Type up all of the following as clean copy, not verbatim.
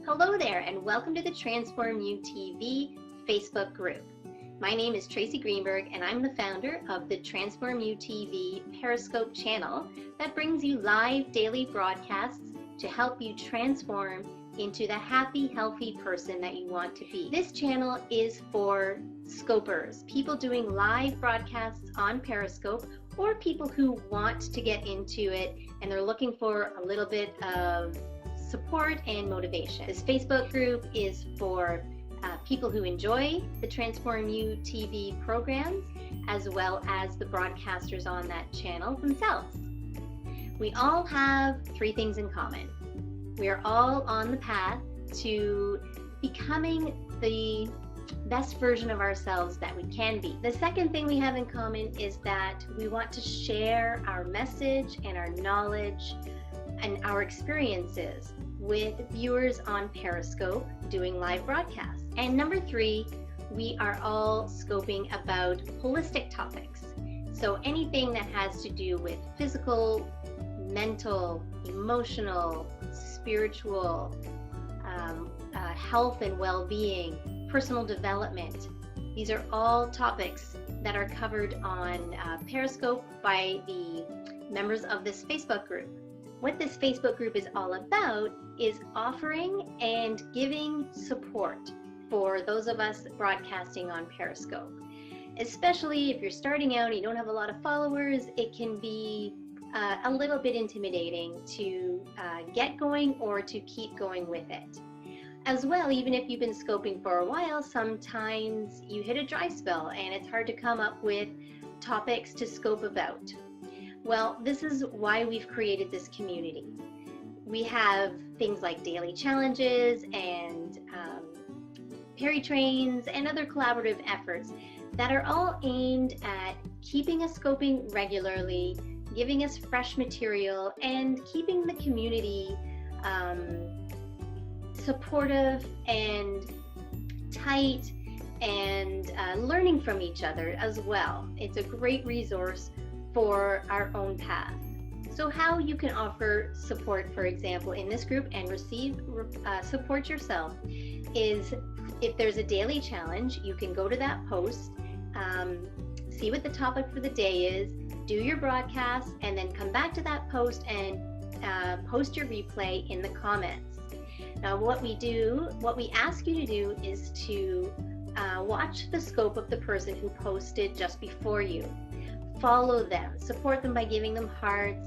Hello there, and welcome to the Transform You TV Facebook group. My name is Tracy Greenberg, and I'm the founder of the Transform You TV Periscope channel that brings you live daily broadcasts to help you transform into the happy, healthy person that you want to be. This channel is for scopers, people doing live broadcasts on Periscope, or people who want to get into it and they're looking for a little bit of support and motivation. This Facebook group is for people who enjoy the Transform You TV programs, as well as the broadcasters on that channel themselves. We all have three things in common. We are all on the path to becoming the best version of ourselves that we can be. The second thing we have in common is that we want to share our message and our knowledge and our experiences with viewers on Periscope doing live broadcasts. And number three, we are all scoping about holistic topics. So anything that has to do with physical, mental, emotional, spiritual, health and well-being, personal development. These are all topics that are covered on Periscope by the members of this Facebook group. What this Facebook group is all about is offering and giving support for those of us broadcasting on Periscope. Especially if you're starting out and you don't have a lot of followers, it can be a little bit intimidating to get going or to keep going with it. As well, even if you've been scoping for a while, sometimes you hit a dry spell and it's hard to come up with topics to scope about. Well, this is why we've created this community. We have things like daily challenges and Perry trains and other collaborative efforts that are all aimed at keeping us scoping regularly, giving us fresh material, and keeping the community supportive and tight and learning from each other as well. It's a great resource for our own path. So how you can offer support, for example, in this group and receive support yourself is if there's a daily challenge, you can go to that post, see what the topic for the day is, do your broadcast, and then come back to that post and post your replay in the comments. Now what we ask you to do is to watch the scope of the person who posted just before you. Follow them, support them by giving them hearts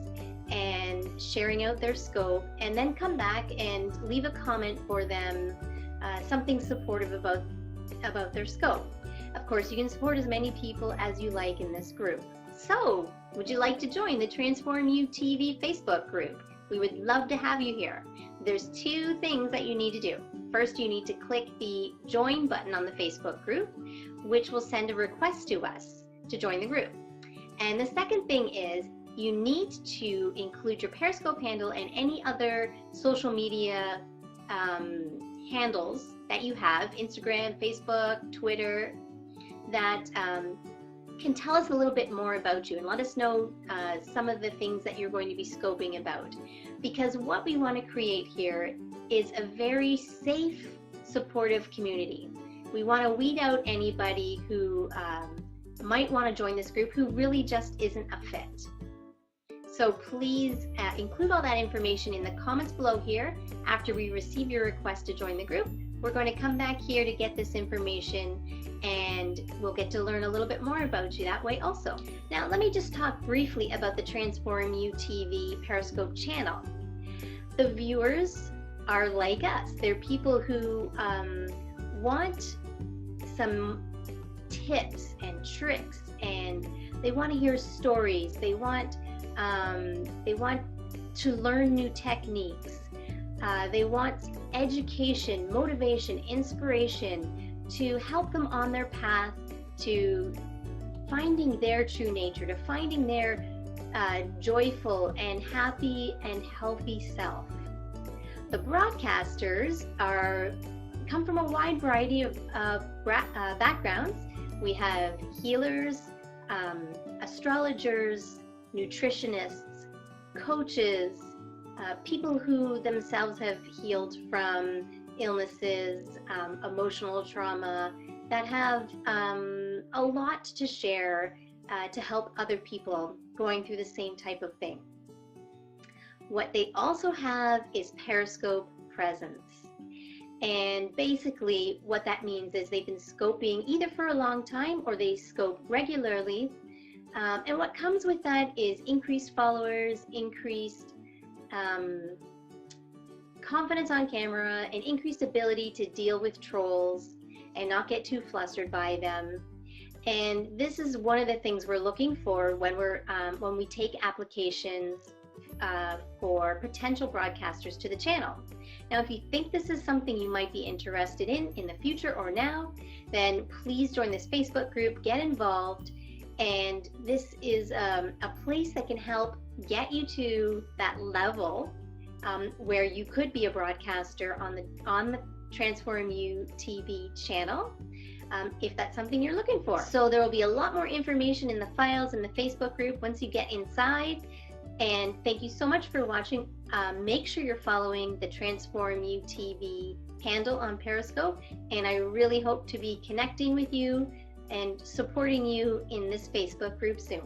and sharing out their scope, and then come back and leave a comment for them, something supportive about their scope. Of course, you can support as many people as you like in this group. So, would you like to join the Transform You TV Facebook group? We would love to have you here. There's two things that you need to do. First, you need to click the join button on the Facebook group, which will send a request to us to join the group. And the second thing is you need to include your Periscope handle and any other social media handles that you have, Instagram, Facebook, Twitter, that can tell us a little bit more about you and let us know some of the things that you're going to be scoping about. Because what we want to create here is a very safe, supportive community. We want to weed out anybody who might want to join this group who really just isn't a fit. So please include all that information in the comments below here. After we receive your request to join the group, we're going to come back here to get this information, and we'll get to learn a little bit more about you that way also. Now let me just talk briefly about the Transform You TV Periscope channel. The viewers are like us. They're people who want some tips and tricks, and they want to hear stories. They want to learn new techniques. They want education, motivation, inspiration to help them on their path to finding their true nature, to finding their joyful and happy and healthy self. The broadcasters come from a wide variety of backgrounds. We have healers, astrologers, nutritionists, coaches, people who themselves have healed from illnesses, emotional trauma, that have a lot to share to help other people going through the same type of thing. What they also have is Periscope presence. And basically what that means is they've been scoping either for a long time or they scope regularly. And what comes with that is increased followers, increased confidence on camera, and increased ability to deal with trolls and not get too flustered by them. And this is one of the things we're looking for when we take applications for potential broadcasters to the channel. Now, if you think this is something you might be interested in the future or now, then please join this Facebook group, get involved, and this is a place that can help get you to that level where you could be a broadcaster on the Transform You TV channel, if that's something you're looking for. So there will be a lot more information in the files in the Facebook group once you get inside. And thank you so much for watching. Make sure you're following the Transform You TV handle on Periscope, and I really hope to be connecting with you and supporting you in this Facebook group soon.